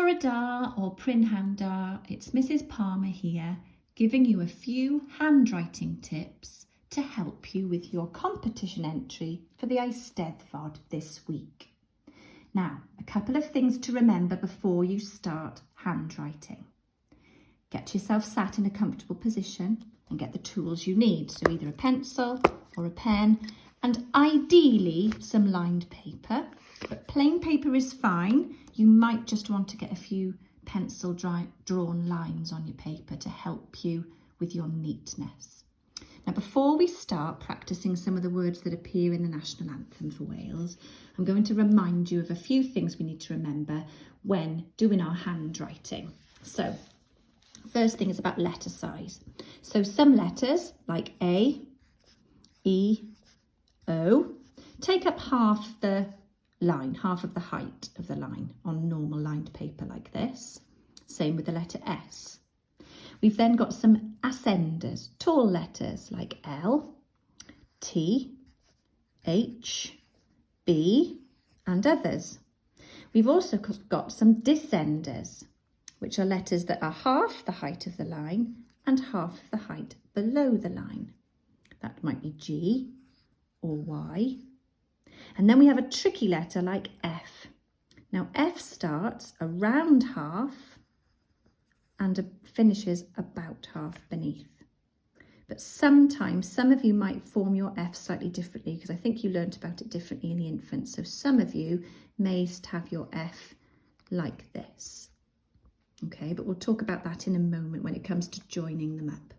Bore da or Prynhawn da, it's Mrs. Palmer here, giving you a few handwriting tips to help you with your competition entry for the Eisteddfod this week. Now, a couple of things to remember before you start handwriting. Get yourself sat in a comfortable position and get the tools you need, so either a pencil or a pen, and ideally some lined paper, but plain paper is fine. You might just want to get a few pencil drawn lines on your paper to help you with your neatness. Now, before we start practicing some of the words that appear in the National Anthem for Wales, I'm going to remind you of a few things we need to remember when doing our handwriting. So, first thing is about letter size. So some letters like A, E, O take up half the line, half of the height of the line on normal lined paper like this. Same with the letter S. We've then got some ascenders, tall letters like L, T, H, B and others. We've also got some descenders, which are letters that are half the height of the line and half the height below the line. That might be G or Y. And then we have a tricky letter like F. Now F starts around half and finishes about half beneath. But sometimes some of you might form your F slightly differently, because I think you learnt about it differently in the infant. So some of you may have your F like this. Okay, but we'll talk about that in a moment when it comes to joining them up.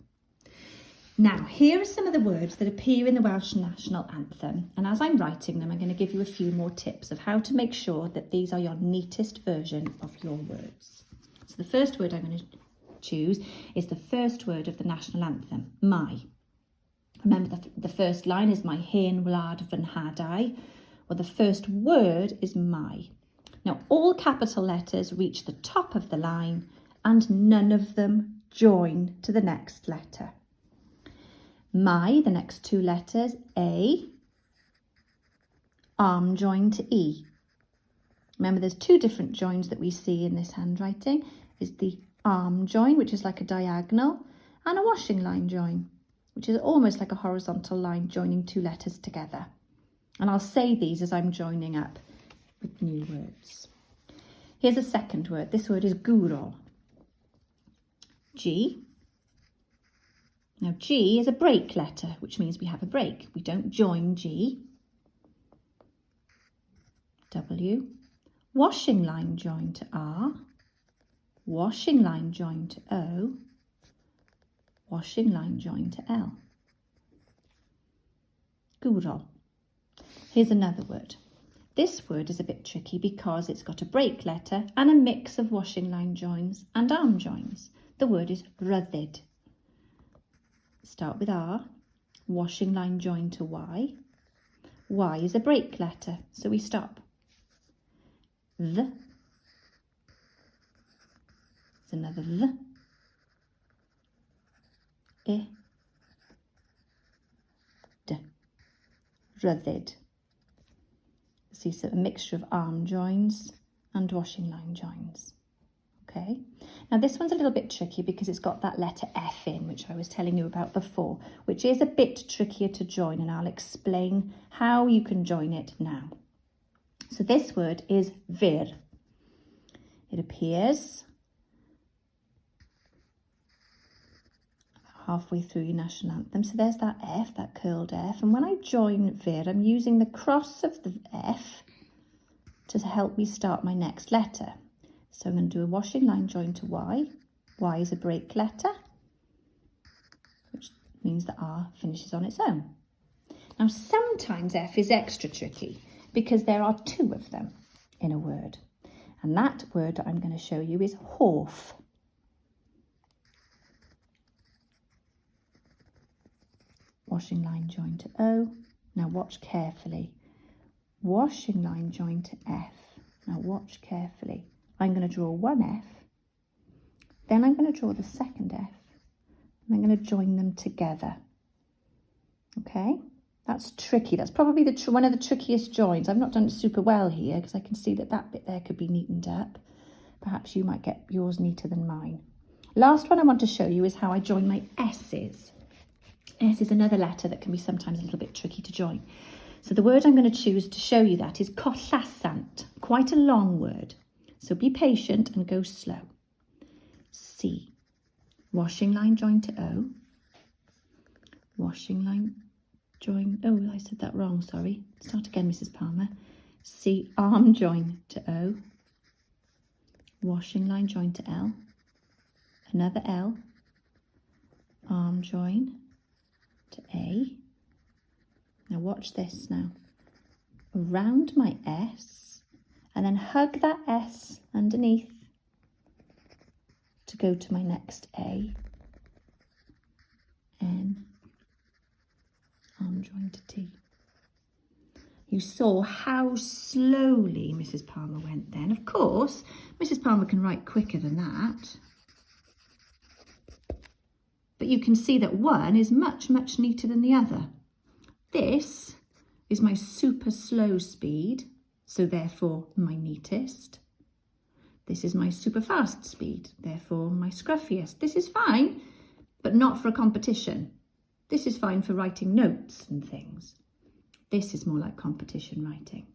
Now, here are some of the words that appear in the Welsh National Anthem. And as I'm writing them, I'm going to give you a few more tips of how to make sure that these are your neatest version of your words. So the first word I'm going to choose is the first word of the National Anthem, my. Remember the first line is my hen wlad fy nhadau, or the first word is my. Now, all capital letters reach the top of the line and none of them join to the next letter. My, the next two letters, A, arm join to E. Remember, there's two different joins that we see in this handwriting. Is the arm join, which is like a diagonal, and a washing line join, which is almost like a horizontal line joining two letters together. And I'll say these as I'm joining up with new words. Here's a second word. This word is gwrol. G. Now G is a break letter, which means we have a break. We don't join G. W. Washing line join to R. Washing line join to O. Washing line join to L. Gwrol. Here's another word. This word is a bit tricky because it's got a break letter and a mix of washing line joins and arm joins. The word is ryddid. Start with R, washing line join to Y. Y is a break letter, so we stop. Th. It's another th. I. D. Ryddid. See, so a mixture of arm joins and washing line joins. Okay, now this one's a little bit tricky because it's got that letter F in, which I was telling you about before, which is a bit trickier to join, and I'll explain how you can join it now. So this word is vir. It appears halfway through your national anthem. So there's that F, that curled F. And when I join vir, I'm using the cross of the F to help me start my next letter. So I'm going to do a washing line join to Y. Y is a break letter, which means that R finishes on its own. Now, sometimes F is extra tricky because there are two of them in a word. And that word that I'm going to show you is hoff. Washing line join to O. Now watch carefully. Washing line join to F. Now watch carefully. I'm going to draw one F. Then I'm going to draw the second F. And I'm going to join them together. Okay? That's tricky. That's probably one of the trickiest joins. I've not done it super well here because I can see that that bit there could be neatened up. Perhaps you might get yours neater than mine. Last one I want to show you is how I join my S's. S is another letter that can be sometimes a little bit tricky to join. So the word I'm going to choose to show you that is collasant, quite a long word. So be patient and go slow. C, washing line join to O. Washing line join, oh, I said that wrong, sorry. Start again, Mrs. Palmer. C, arm join to O. Washing line join to L. Another L. Arm join to A. Now watch this now. Around my S and then hug that S underneath to go to my next A. N. Arm join to T. You saw how slowly Mrs. Palmer went then. Of course, Mrs. Palmer can write quicker than that. But you can see that one is much, much neater than the other. This is my super slow speed, so therefore my neatest. This is my super fast speed, therefore my scruffiest. This is fine, but not for a competition. This is fine for writing notes and things. This is more like competition writing.